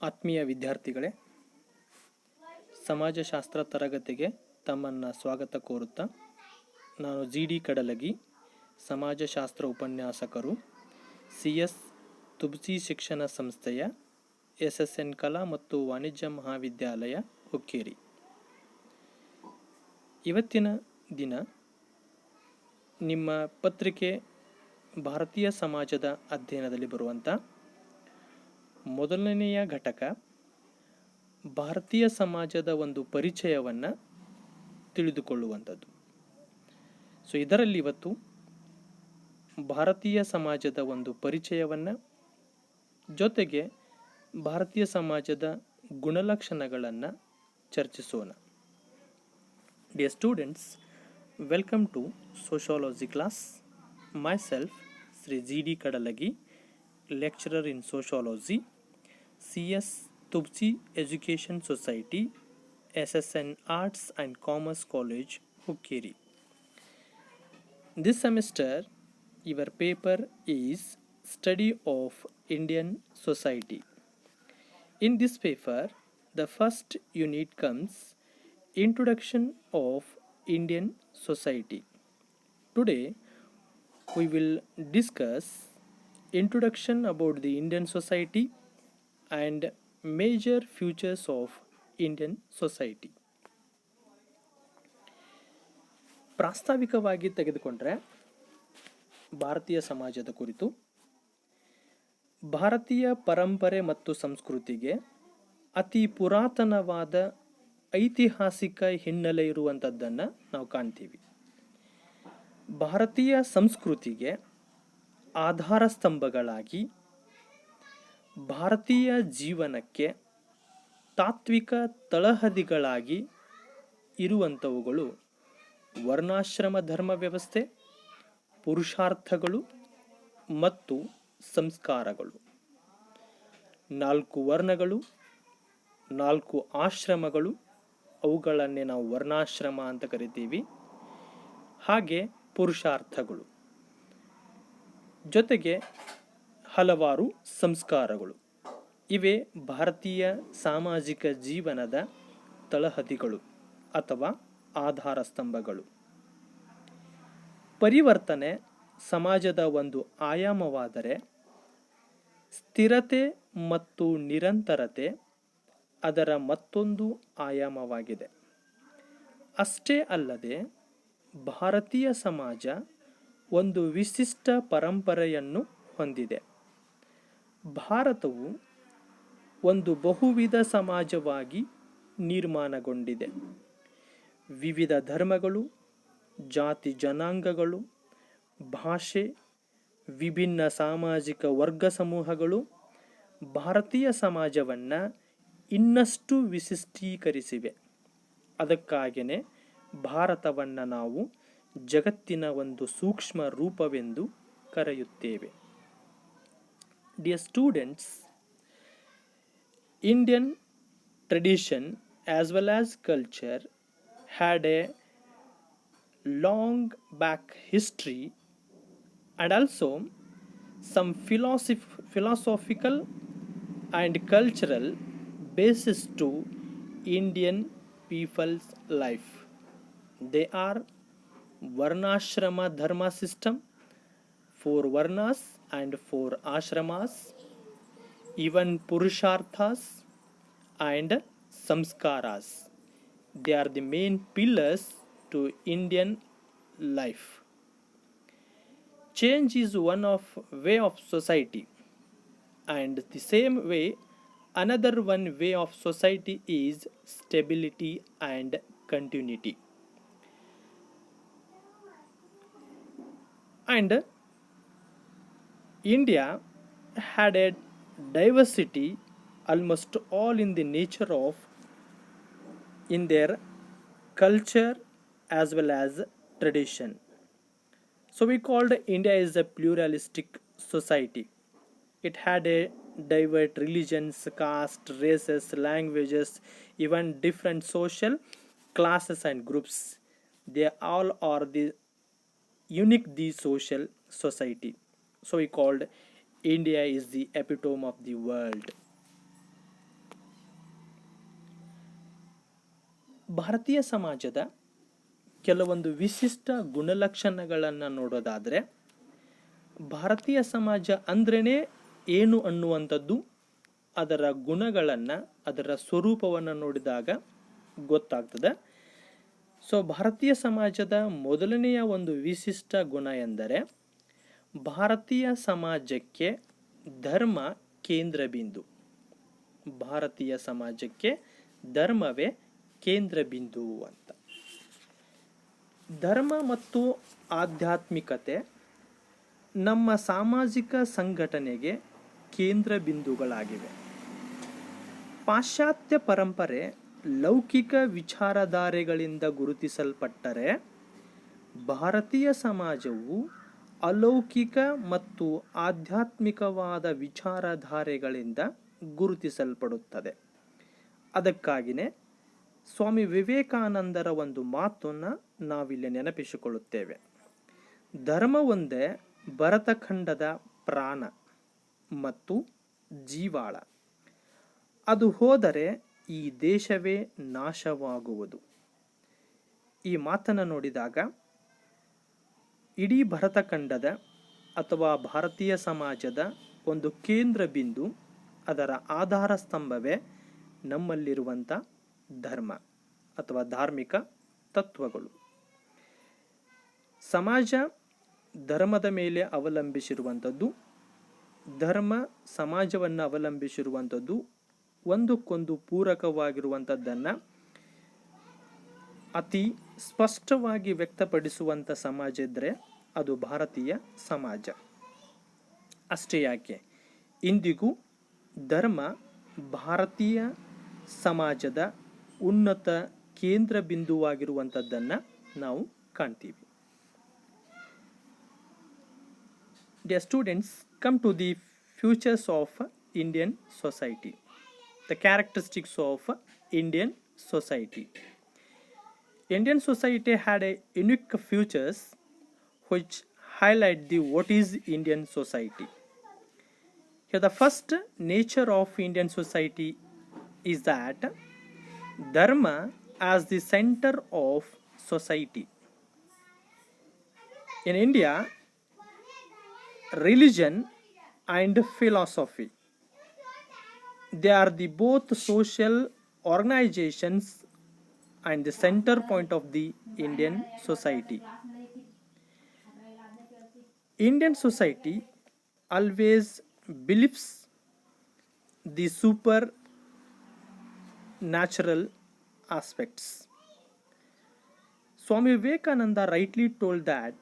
ಆತ್ಮೀಯ ವಿದ್ಯಾರ್ಥಿಗಳೇ, ಸಮಾಜಶಾಸ್ತ್ರ ತರಗತಿಗೆ ತಮ್ಮನ್ನು ಸ್ವಾಗತ ಕೋರುತ್ತಾ ನಾನು ಜಿಡಿ ಕಡಲಗಿ, ಸಮಾಜಶಾಸ್ತ್ರ ಉಪನ್ಯಾಸಕರು, CS ತುಬ್ಸಿ ಶಿಕ್ಷಣ ಸಂಸ್ಥೆಯ SSN ಕಲಾ ಮತ್ತು ವಾಣಿಜ್ಯ ಮಹಾವಿದ್ಯಾಲಯ ಹುಕ್ಕೇರಿ. ಇವತ್ತಿನ ದಿನ ನಿಮ್ಮ ಪತ್ರಿಕೆ ಭಾರತೀಯ ಸಮಾಜದ ಅಧ್ಯಯನದಲ್ಲಿ ಬರುವಂಥ ಮೊದಲನೆಯ ಘಟಕ ಭಾರತೀಯ ಸಮಾಜದ ಒಂದು ಪರಿಚಯವನ್ನು ತಿಳಿದುಕೊಳ್ಳುವಂಥದ್ದು. ಇದರಲ್ಲಿ ಇವತ್ತು ಭಾರತೀಯ ಸಮಾಜದ ಒಂದು ಪರಿಚಯವನ್ನು ಜೊತೆಗೆ ಭಾರತೀಯ ಸಮಾಜದ ಗುಣಲಕ್ಷಣಗಳನ್ನು ಚರ್ಚಿಸೋಣ. Dear students, welcome to sociology class. Myself Shri GD Kadalagi, lecturer in sociology, CS Tubsi education society, SSN Arts and Commerce College, Hukkeri. This semester, your paper is Study of Indian Society. In this paper, the first unit comes Introduction of Indian Society. Today, we will discuss introduction about the Indian society and major features of Indian society. ಪ್ರಾಸ್ತಾವಿಕವಾಗಿ ತೆಗೆದುಕೊಂಡ್ರೆ ಭಾರತೀಯ ಸಮಾಜದ ಕುರಿತು ಭಾರತೀಯ ಪರಂಪರೆ ಮತ್ತು ಸಂಸ್ಕೃತಿಗೆ ಅತಿ ಪುರಾತನವಾದ ಐತಿಹಾಸಿಕ ಹಿನ್ನೆಲೆ ಇರುವಂಥದ್ದನ್ನು ನಾವು ಕಾಣ್ತೀವಿ. ಭಾರತೀಯ ಸಂಸ್ಕೃತಿಗೆ ಆಧಾರ ಸ್ತಂಭಗಳಾಗಿ ಭಾರತೀಯ ಜೀವನಕ್ಕೆ ತಾತ್ವಿಕ ತಳಹದಿಗಳಾಗಿ ಇರುವಂಥವುಗಳು ವರ್ಣಾಶ್ರಮ ಧರ್ಮ ವ್ಯವಸ್ಥೆ, ಪುರುಷಾರ್ಥಗಳು ಮತ್ತು ಸಂಸ್ಕಾರಗಳು. 4 ವರ್ಣಗಳು, 4 ಆಶ್ರಮಗಳು, ಅವುಗಳನ್ನೇ ನಾವು ವರ್ಣಾಶ್ರಮ ಅಂತ ಕರಿತೀವಿ. ಹಾಗೆ ಪುರುಷಾರ್ಥಗಳು, ಜೊತೆಗೆ ಹಲವಾರು ಸಂಸ್ಕಾರಗಳು. ಇವೇ ಭಾರತೀಯ ಸಾಮಾಜಿಕ ಜೀವನದ ತಳಹದಿಗಳು ಅಥವಾ ಆಧಾರ ಸ್ತಂಭಗಳು. ಪರಿವರ್ತನೆ ಸಮಾಜದ ಒಂದು ಆಯಾಮವಾದರೆ, ಸ್ಥಿರತೆ ಮತ್ತು ನಿರಂತರತೆ ಅದರ ಮತ್ತೊಂದು ಆಯಾಮವಾಗಿದೆ. ಅಷ್ಟೇ ಅಲ್ಲದೆ ಭಾರತೀಯ ಸಮಾಜ ಒಂದು ವಿಶಿಷ್ಟ ಪರಂಪರೆಯನ್ನು ಹೊಂದಿದೆ. ಭಾರತವು ಒಂದು ಬಹುವಿಧ ಸಮಾಜವಾಗಿ ನಿರ್ಮಾಣಗೊಂಡಿದೆ. ವಿವಿಧ ಧರ್ಮಗಳು, ಜಾತಿ ಜನಾಂಗಗಳು, ಭಾಷೆ, ವಿಭಿನ್ನ ಸಾಮಾಜಿಕ ವರ್ಗ ಸಮೂಹಗಳು ಭಾರತೀಯ ಸಮಾಜವನ್ನು ಇನ್ನಷ್ಟು ವಿಶಿಷ್ಟೀಕರಿಸಿವೆ. ಅದಕ್ಕಾಗಿಯೇ ಭಾರತವನ್ನು ನಾವು ಜಗತ್ತಿನ ಒಂದು ಸೂಕ್ಷ್ಮ ರೂಪವೆಂದು ಕರೆಯುತ್ತೇವೆ. Dear students, Indian tradition as well as culture had a long back history and also some philosophical and cultural basis to Indian people's life. They are Varnashrama Dharma system, 4 Varnas and 4 Ashramas, even Purusharthas and Samskaras. They are the main pillars to Indian life. Change is one of way of society, and the same way another one way of society is stability and continuity. And India had a diversity almost all in the nature of in their culture as well as tradition. So we called India is a pluralistic society. It had a diverse religions, caste, races, languages, even different social classes and groups. They all are the unique the social society. So we called India is the epitome of the world. ಭಾರತೀಯ ಸಮಾಜದ ಕೆಲವೊಂದು ವಿಶಿಷ್ಟ ಗುಣಲಕ್ಷಣಗಳನ್ನು ನೋಡೋದಾದರೆ, ಭಾರತೀಯ ಸಮಾಜ ಅಂದ್ರೇ ಏನು ಅನ್ನುವಂಥದ್ದು ಅದರ ಗುಣಗಳನ್ನು, ಅದರ ಸ್ವರೂಪವನ್ನು ನೋಡಿದಾಗ ಗೊತ್ತಾಗ್ತದೆ. ಸೊ ಭಾರತೀಯ ಸಮಾಜದ ಮೊದಲನೆಯ ಒಂದು ವಿಶಿಷ್ಟ ಗುಣ ಎಂದರೆ, ಭಾರತೀಯ ಸಮಾಜಕ್ಕೆ ಧರ್ಮ ಕೇಂದ್ರ ಬಿಂದು. ಭಾರತೀಯ ಸಮಾಜಕ್ಕೆ ಧರ್ಮವೇ ಕೇಂದ್ರ ಬಿಂದು ಅಂತ. ಧರ್ಮ ಮತ್ತು ಆಧ್ಯಾತ್ಮಿಕತೆ ನಮ್ಮ ಸಾಮಾಜಿಕ ಸಂಘಟನೆಗೆ ಕೇಂದ್ರ ಬಿಂದುಗಳಾಗಿವೆ. ಪಾಶ್ಚಾತ್ಯ ಪರಂಪರೆ ಲೌಕಿಕ ವಿಚಾರಧಾರೆಗಳಿಂದ ಗುರುತಿಸಲ್ಪಟ್ಟರೆ, ಭಾರತೀಯ ಸಮಾಜವು ಅಲೌಕಿಕ ಮತ್ತು ಆಧ್ಯಾತ್ಮಿಕವಾದ ವಿಚಾರಧಾರೆಗಳಿಂದ ಗುರುತಿಸಲ್ಪಡುತ್ತದೆ. ಅದಕ್ಕಾಗಿಯೇ ಸ್ವಾಮಿ ವಿವೇಕಾನಂದರ ಒಂದು ಮಾತನ್ನು ನಾವಿಲ್ಲಿ ನೆನಪಿಸಿಕೊಳ್ಳುತ್ತೇವೆ. ಧರ್ಮವೊಂದೇ ಭರತಖಂಡದ ಪ್ರಾಣ ಮತ್ತು ಜೀವಾಳ. ಅದು ಹೋದರೆ ಈ ದೇಶವೇ ನಾಶವಾಗುವುದು. ಈ ಮಾತನ್ನು ನೋಡಿದಾಗ ಇಡೀ ಭರತಖಂಡದ ಅಥವಾ ಭಾರತೀಯ ಸಮಾಜದ ಒಂದು ಕೇಂದ್ರ ಬಿಂದು, ಅದರ ಆಧಾರ ಸ್ತಂಭವೇ ನಮ್ಮಲ್ಲಿರುವಂಥ ಧರ್ಮ ಅಥವಾ ಧಾರ್ಮಿಕ ತತ್ವಗಳು. ಸಮಾಜ ಧರ್ಮದ ಮೇಲೆ ಅವಲಂಬಿಸಿರುವಂಥದ್ದು, ಧರ್ಮ ಸಮಾಜವನ್ನು ಅವಲಂಬಿಸಿರುವಂಥದ್ದು, ಒಂದಕ್ಕೊಂದು ಪೂರಕವಾಗಿರುವಂಥದ್ದನ್ನು ಅತಿ ಸ್ಪಷ್ಟವಾಗಿ ವ್ಯಕ್ತಪಡಿಸುವಂಥ ಸಮಾಜ ಇದ್ದರೆ ಅದು ಭಾರತೀಯ ಸಮಾಜ. ಅಷ್ಟೇ ಯಾಕೆ, ಇಂದಿಗೂ ಧರ್ಮ ಭಾರತೀಯ ಸಮಾಜದ ಉನ್ನತ ಕೇಂದ್ರ ಬಿಂದುವಾಗಿರುವಂಥದ್ದನ್ನು ನಾವು ಕಾಣ್ತೀವಿ. Dear students, come to the features of Indian society. The characteristics of Indian society. Indian society had a unique features which highlight the what is Indian society. Here the first nature of Indian society is that dharma as the center of society. In India, religion and philosophy, they are the both social organizations and the center point of the Indian society. Indian society always believes the supernatural aspects. Swami Vivekananda rightly told that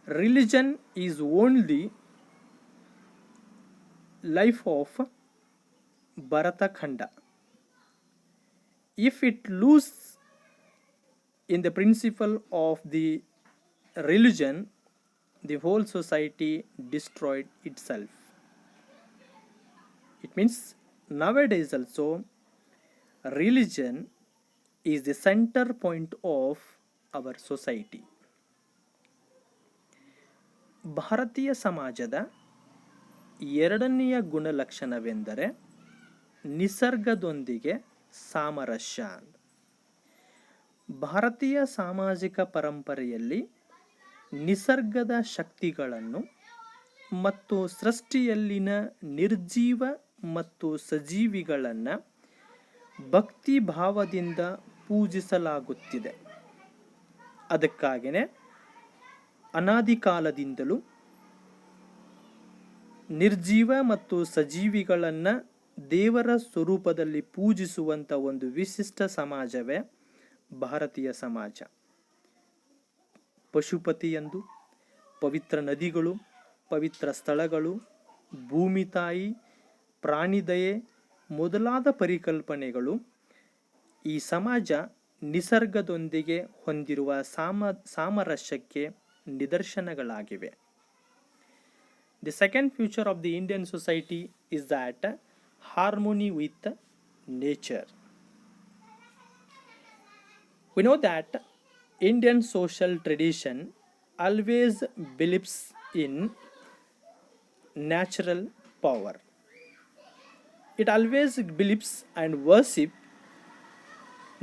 religion is only life of Bharatakhanda. If it loses in the principle of the religion, the whole society destroyed itself. It means nowadays also religion is the center point of our society. ಭಾರತೀಯ ಸಮಾಜದ ಎರಡನೆಯ ಗುಣಲಕ್ಷಣವೆಂದರೆ ನಿಸರ್ಗದೊಂದಿಗೆ ಸಾಮರಸ್ಯ. ಭಾರತೀಯ ಸಾಮಾಜಿಕ ಪರಂಪರೆಯಲ್ಲಿ ನಿಸರ್ಗದ ಶಕ್ತಿಗಳನ್ನು ಮತ್ತು ಸೃಷ್ಟಿಯಲ್ಲಿನ ನಿರ್ಜೀವ ಮತ್ತು ಸಜೀವಿಗಳನ್ನು ಭಕ್ತಿ ಭಾವದಿಂದ ಪೂಜಿಸಲಾಗುತ್ತಿದೆ. ಅದಕ್ಕಾಗಿಯೇ ಅನಾದಿ ಕಾಲದಿಂದಲೂ ನಿರ್ಜೀವ ಮತ್ತು ಸಜೀವಿಗಳನ್ನು ದೇವರ ಸ್ವರೂಪದಲ್ಲಿ ಪೂಜಿಸುವಂಥ ಒಂದು ವಿಶಿಷ್ಟ ಸಮಾಜವೇ ಭಾರತೀಯ ಸಮಾಜ. ಪಶುಪತಿಯೆಂದು ಪವಿತ್ರ ನದಿಗಳು, ಪವಿತ್ರ ಸ್ಥಳಗಳು, ಭೂಮಿ ತಾಯಿ, ಪ್ರಾಣಿದಯೆ ಮೊದಲಾದ ಪರಿಕಲ್ಪನೆಗಳು ಈ ಸಮಾಜ ನಿಸರ್ಗದೊಂದಿಗೆ ಹೊಂದಿರುವ ಸಾಮರಸ್ಯಕ್ಕೆ ನಿದರ್ಶನಗಳಾಗಿವೆ. The second feature of the Indian society is that harmony with nature. We know that Indian social tradition always believes in natural power. It always believes and worship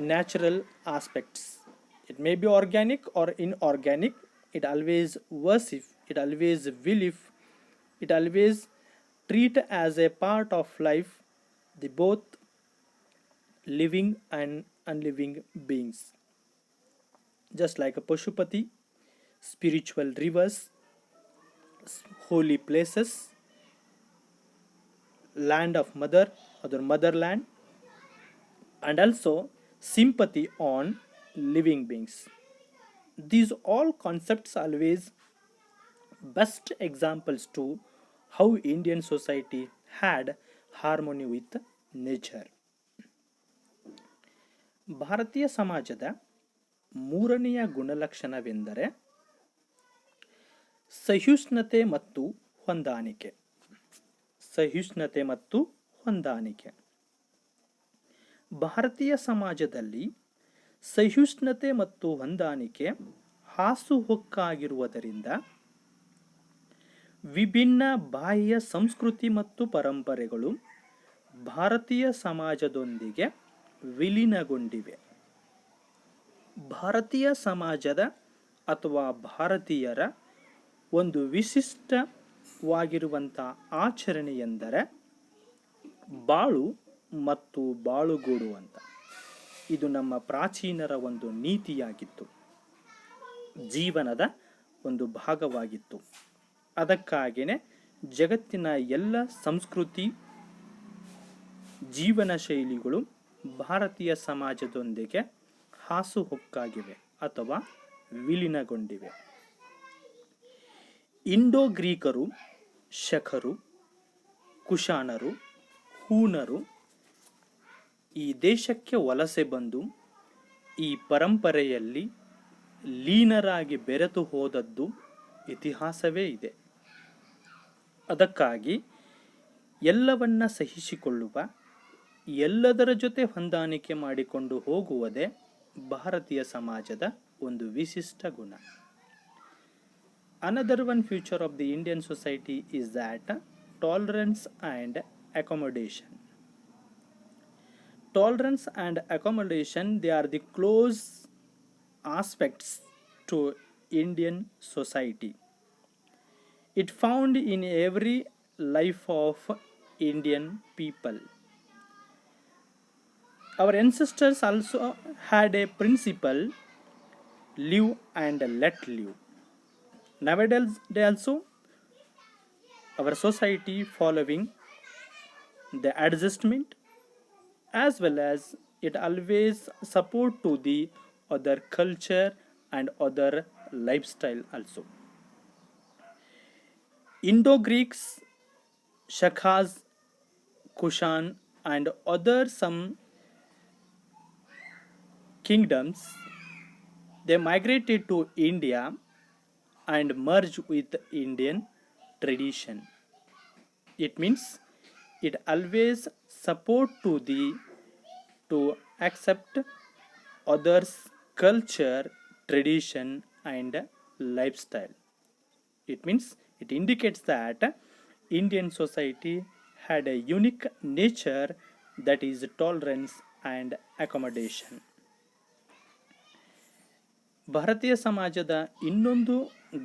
natural aspects. It may be organic or inorganic. It always worship, it always believe, it always treat as a part of life the both living and unliving beings. Just like a Pashupati, spiritual rivers, holy places, land of mother, or motherland, and also sympathy on living beings. These all concepts always best examples to how Indian society had harmony with nature. ಭಾರತೀಯ ಸಮಾಜದ ಮೂರನೆಯ ಗುಣಲಕ್ಷಣವೆಂದರೆ ಸಹಿಷ್ಣುತೆ ಮತ್ತು ಹೊಂದಾಣಿಕೆ. ಸಹಿಷ್ಣುತೆ ಮತ್ತು ಹೊಂದಾಣಿಕೆ. ಭಾರತೀಯ ಸಮಾಜದಲ್ಲಿ ಸಹಿಷ್ಣುತೆ ಮತ್ತು ಹೊಂದಾಣಿಕೆ ಹಾಸುಹೊಕ್ಕಾಗಿರುವುದರಿಂದ ವಿಭಿನ್ನ ಬಾಹ್ಯ ಸಂಸ್ಕೃತಿ ಮತ್ತು ಪರಂಪರೆಗಳು ಭಾರತೀಯ ಸಮಾಜದೊಂದಿಗೆ ವಿಲೀನಗೊಂಡಿವೆ. ಭಾರತೀಯ ಸಮಾಜದ ಅಥವಾ ಭಾರತೀಯರ ಒಂದು ವಿಶಿಷ್ಟವಾಗಿರುವಂಥ ಆಚರಣೆ ಎಂದರೆ ಬಾಳು ಮತ್ತು ಬಾಳುಗೂಡು ಅಂತ. ಇದು ನಮ್ಮ ಪ್ರಾಚೀನರ ಒಂದು ನೀತಿಯಾಗಿತ್ತು, ಜೀವನದ ಒಂದು ಭಾಗವಾಗಿತ್ತು. ಅದಕ್ಕಾಗಿಯೇ ಜಗತ್ತಿನ ಎಲ್ಲ ಸಂಸ್ಕೃತಿ ಜೀವನ ಶೈಲಿಗಳು ಭಾರತೀಯ ಸಮಾಜದೊಂದಿಗೆ ಹಾಸುಹೊಕ್ಕಾಗಿವೆ ಅಥವಾ ವಿಲೀನಗೊಂಡಿವೆ. ಇಂಡೋ ಗ್ರೀಕರು, ಶಕರು, ಕುಶಾಣರು, ಹೂಣರು ಈ ದೇಶಕ್ಕೆ ವಲಸೆ ಬಂದು ಈ ಪರಂಪರೆಯಲ್ಲಿ ಲೀನರಾಗಿ ಬೆರೆತು ಹೋದದ್ದು ಇತಿಹಾಸವೇ ಇದೆ. ಅದಕ್ಕಾಗಿ ಎಲ್ಲವನ್ನ ಸಹಿಸಿಕೊಳ್ಳುವ, ಎಲ್ಲದರ ಜೊತೆ ಹೊಂದಾಣಿಕೆ ಮಾಡಿಕೊಂಡು ಹೋಗುವುದೇ ಭಾರತೀಯ ಸಮಾಜದ ಒಂದು ವಿಶಿಷ್ಟ ಗುಣ. Another one feature of the Indian society is that tolerance and accommodation. Tolerance and accommodation, they are the close aspects to Indian society. It found in every life of Indian people. Our ancestors also had a principle, live and let live. Nowadays also our society following the adjustment, as well as it always support to the other culture and other lifestyle also. Indo-Greeks, Shakas, Kushan and other some kingdoms, they migrated to India and merged with Indian tradition. It means it always support to accept others' culture, tradition and lifestyle. It means it indicates that Indian society had a unique nature, that is tolerance and accommodation. ಭಾರತೀಯ ಸಮಾಜದ ಇನ್ನೊಂದು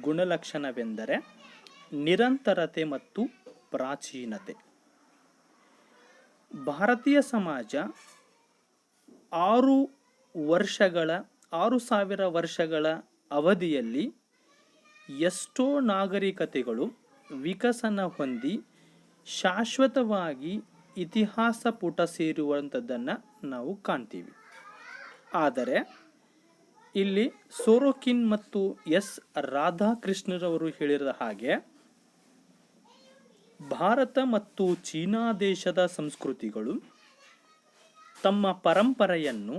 ಗುಣಲಕ್ಷಣವೆಂದರೆ ನಿರಂತರತೆ ಮತ್ತು ಪ್ರಾಚೀನತೆ. ಭಾರತೀಯ ಸಮಾಜ 6,000 ವರ್ಷಗಳ ಅವಧಿಯಲ್ಲಿ ಎಷ್ಟೋ ನಾಗರಿಕತೆಗಳು ವಿಕಸನ ಹೊಂದಿ ಶಾಶ್ವತವಾಗಿ ಇತಿಹಾಸ ಪುಟ ಸೇರುವಂಥದ್ದನ್ನು ನಾವು ಕಾಣ್ತೀವಿ. ಆದರೆ ಇಲ್ಲಿ ಸೋರೋಕಿನ್ ಮತ್ತು ಎಸ್ ರಾಧಾಕೃಷ್ಣರವರು ಹೇಳಿದ ಹಾಗೆ ಭಾರತ ಮತ್ತು ಚೀನಾ ದೇಶದ ಸಂಸ್ಕೃತಿಗಳು ತಮ್ಮ ಪರಂಪರೆಯನ್ನು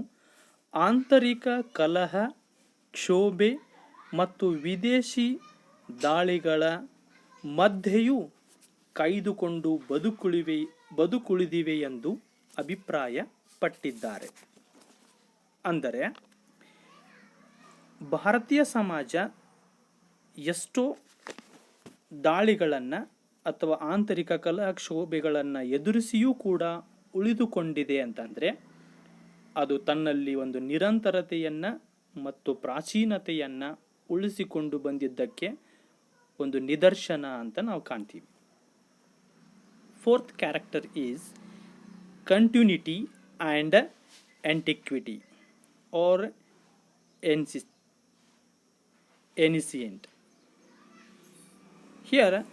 ಆಂತರಿಕ ಕಲಹ, ಕ್ಷೋಭೆ ಮತ್ತು ವಿದೇಶಿ ದಾಳಿಗಳ ಮಧ್ಯೆಯೂ ಕಾಯ್ದುಕೊಂಡು ಬದುಕುಳಿದಿವೆ ಎಂದು ಅಭಿಪ್ರಾಯಪಟ್ಟಿದ್ದಾರೆ. ಅಂದರೆ ಭಾರತೀಯ ಸಮಾಜ ಎಷ್ಟೋ ದಾಳಿಗಳನ್ನು ಅಥವಾ ಆಂತರಿಕ ಕಲಹ ಕ್ಷೋಭೆಗಳನ್ನು ಎದುರಿಸಿಯೂ ಕೂಡ ಉಳಿದುಕೊಂಡಿದೆ ಅಂತಂದರೆ ಅದು ತನ್ನಲ್ಲಿ ಒಂದು ನಿರಂತರತೆಯನ್ನು ಮತ್ತು ಪ್ರಾಚೀನತೆಯನ್ನು ಉಳಿಸಿಕೊಂಡು ಬಂದಿದ್ದಕ್ಕೆ ಒಂದು ನಿದರ್ಶನ ಅಂತ ನಾವು ಕಾಣ್ತೀವಿ. Fourth character is continuity and antiquity or ancient. Here,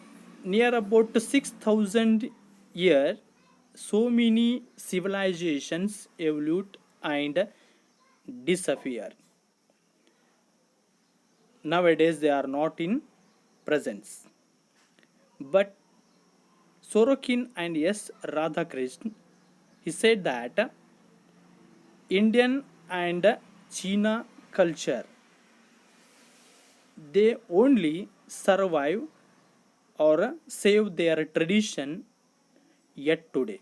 near about 6,000 years, so many civilizations evolve and disappear. Nowadays, they are not in presence. But Sorokin and S. Radhakrishnan, he said that Indian and China culture, they only survive or save their tradition yet today.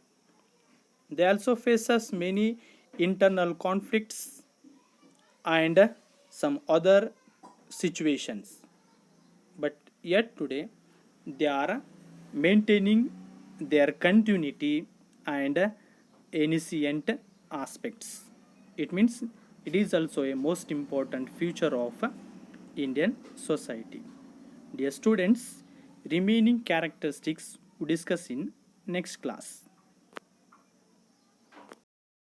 They also faces many internal conflicts and some other situations, but yet today they are maintaining their continuity and ancient aspects. It means it is also a most important feature of Indian society. Dear students, remaining characteristics we discuss in next class.